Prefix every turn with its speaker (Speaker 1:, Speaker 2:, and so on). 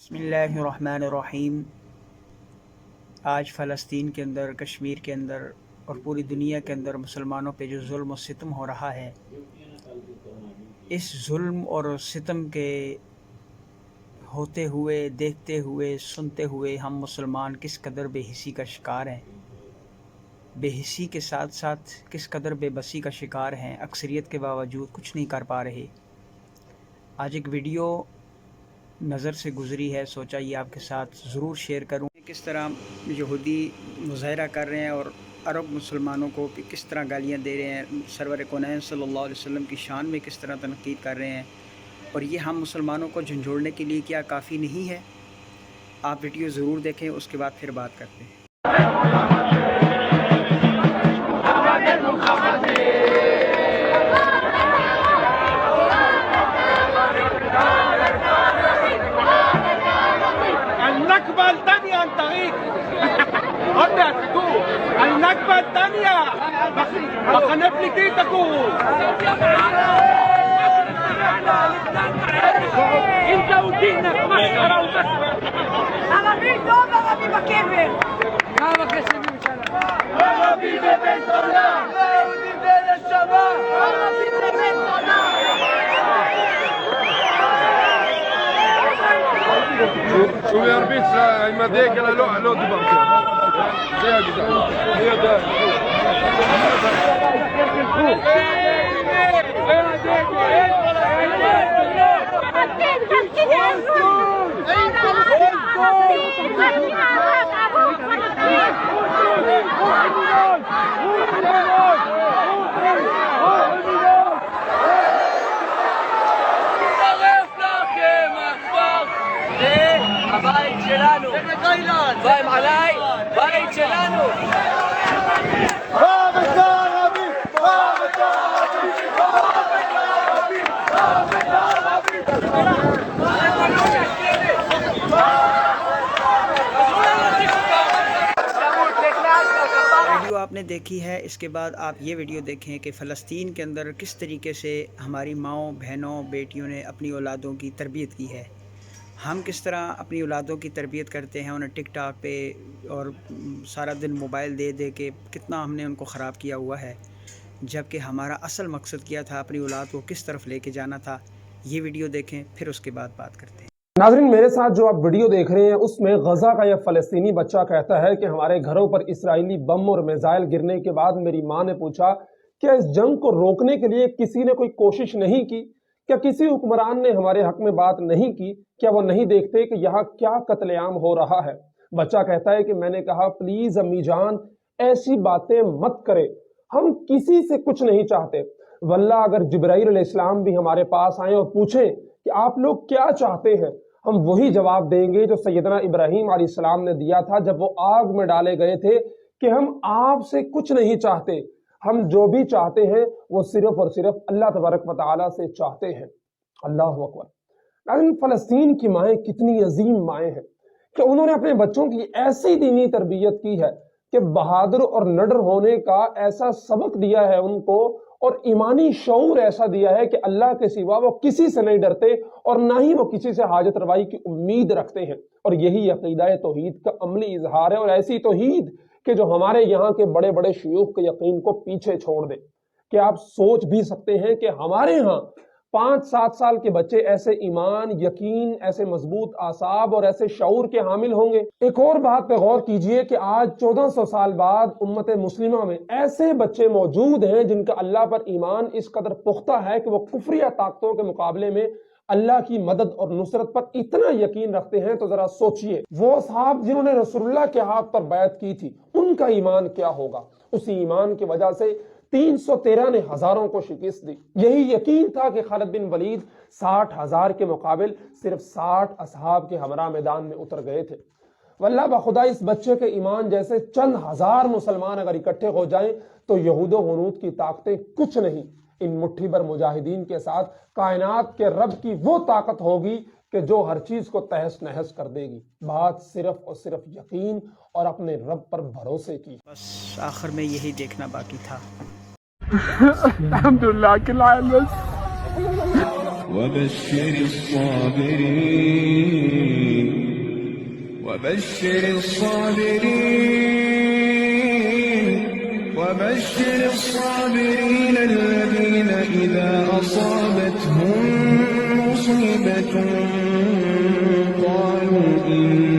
Speaker 1: بسم اللہ الرحمن الرحیم۔ آج فلسطین کے اندر، کشمیر کے اندر اور پوری دنیا کے اندر مسلمانوں پہ جو ظلم و ستم ہو رہا ہے، اس ظلم اور ستم کے ہوتے ہوئے، دیکھتے ہوئے، سنتے ہوئے ہم مسلمان کس قدر بے حسی کا شکار ہیں، بے حسی کے ساتھ ساتھ کس قدر بے بسی کا شکار ہیں، اکثریت کے باوجود کچھ نہیں کر پا رہے۔ آج ایک ویڈیو نظر سے گزری ہے، سوچا یہ آپ کے ساتھ ضرور شیئر کروں۔ کس طرح یہودی مظاہرہ کر رہے ہیں اور عرب مسلمانوں کو کس طرح گالیاں دے رہے ہیں، سرور کونین صلی اللہ علیہ وسلم کی شان میں کس طرح تنقید کر رہے ہیں، اور یہ ہم مسلمانوں کو جھنجھوڑنے کے لیے کیا کافی نہیں ہے؟ آپ ویڈیو ضرور دیکھیں، اس کے بعد پھر بات کرتے ہیں۔
Speaker 2: النكبة الثانية عن طريق هم يعتقدوا النكبة الثانية بخنفلتي تكون انت ودينك مسخرة وبس.
Speaker 3: عربي دوب عربي بكيفر
Speaker 2: عربي ببيت الله يهودي بين الشباب
Speaker 3: عربي ببيت الله.
Speaker 4: شو يا ربيت ما ديك لا لو دبرت زي كده هي ده
Speaker 2: הבית שלנו, פהם עליי, בית שלנו.
Speaker 1: ویڈیو آپ نے دیکھی ہے، اس کے بعد آپ یہ ویڈیو دیکھیں کہ فلسطین کے اندر کس طریقے سے ہماری ماؤں، بہنوں، بیٹیوں نے اپنی اولادوں کی تربیت کی ہے۔ ہم کس طرح اپنی اولادوں کی تربیت کرتے ہیں، انہیں ٹک ٹاک پہ اور سارا دن موبائل دے دے کے کتنا ہم نے ان کو خراب کیا ہوا ہے، جبکہ ہمارا اصل مقصد کیا تھا، اپنی اولاد کو کس طرف لے کے جانا تھا۔ یہ ویڈیو دیکھیں، پھر اس کے بعد بات کرتے ہیں۔
Speaker 5: ناظرین، میرے ساتھ جو آپ ویڈیو دیکھ رہے ہیں اس میں غزہ کا یہ فلسطینی بچہ کہتا ہے کہ ہمارے گھروں پر اسرائیلی بم اور میزائل گرنے کے بعد میری ماں نے پوچھا کیا اس جنگ کو روکنے کے لیے کسی نے کوئی کوشش نہیں کی؟ کیا کسی حکمران نے ہمارے حق میں بات نہیں کی؟ کیا وہ نہیں دیکھتے کہ یہاں کیا قتل عام ہو رہا ہے؟ بچہ کہتا ہے کہ میں نے کہا پلیز امی جان ایسی باتیں مت کرے، ہم کسی سے کچھ نہیں چاہتے، واللہ اگر جبرائیل علیہ السلام بھی ہمارے پاس آئیں اور پوچھیں کہ آپ لوگ کیا چاہتے ہیں، ہم وہی جواب دیں گے جو سیدنا ابراہیم علیہ السلام نے دیا تھا جب وہ آگ میں ڈالے گئے تھے کہ ہم آپ سے کچھ نہیں چاہتے، ہم جو بھی چاہتے ہیں وہ صرف اور صرف اللہ تبارک و تعالیٰ سے چاہتے ہیں۔ اللہ اکبر۔ لیکن فلسطین کی مائیں کتنی عظیم مائیں ہیں کہ انہوں نے اپنے بچوں کی ایسی دینی تربیت کی ہے کہ بہادر اور نڈر ہونے کا ایسا سبق دیا ہے ان کو، اور ایمانی شعور ایسا دیا ہے کہ اللہ کے سوا وہ کسی سے نہیں ڈرتے اور نہ ہی وہ کسی سے حاجت روائی کی امید رکھتے ہیں، اور یہی عقیدہ توحید کا عملی اظہار ہے، اور ایسی توحید کہ جو ہمارے یہاں کے بڑے بڑے شیوخ کے یقین کو پیچھے چھوڑ دے۔ کہ آپ سوچ بھی سکتے ہیں کہ ہمارے ہاں 5-7 سال کے بچے ایسے ایمان، یقین، ایسے مضبوط اعصاب اور ایسے شعور کے حامل ہوں گے۔ ایک اور بات پہ غور کیجئے کہ آج 1400 سال بعد امت مسلمہ میں ایسے بچے موجود ہیں جن کا اللہ پر ایمان اس قدر پختہ ہے کہ وہ کفریہ طاقتوں کے مقابلے میں اللہ کی مدد اور نصرت پر اتنا یقین رکھتے ہیں۔ تو ذرا سوچئے وہ صحاب جنہوں نے رسول اللہ کے ہاتھ پر بیعت کی تھی، ان کا ایمان کیا ہوگا؟ اسی ایمان کی وجہ سے 313 نے ہزاروں کو شکست دی۔ یہی یقین تھا کہ خالد بن ولید 60,000 کے مقابل صرف 60 اصحاب کے ہمراہ میدان میں اتر گئے تھے۔ واللہ بخدا اس بچے کے ایمان جیسے چند ہزار مسلمان اگر اکٹھے ہو جائیں تو یہود و غنود کی طاقتیں کچھ نہیں۔ ان مٹھی بھر مجاہدین کے ساتھ کائنات کے رب کی وہ طاقت ہوگی کہ جو ہر چیز کو تہس نہس کر دے گی۔ بات صرف اور صرف یقین اور اپنے رب پر بھروسے کی۔
Speaker 1: بس آخر میں یہی دیکھنا باقی تھا۔
Speaker 2: الحمدللہ کہ
Speaker 6: وبشر الصابرين وبشر الصابرين الذين إذا أصابتهم مصيبة قالوا إنا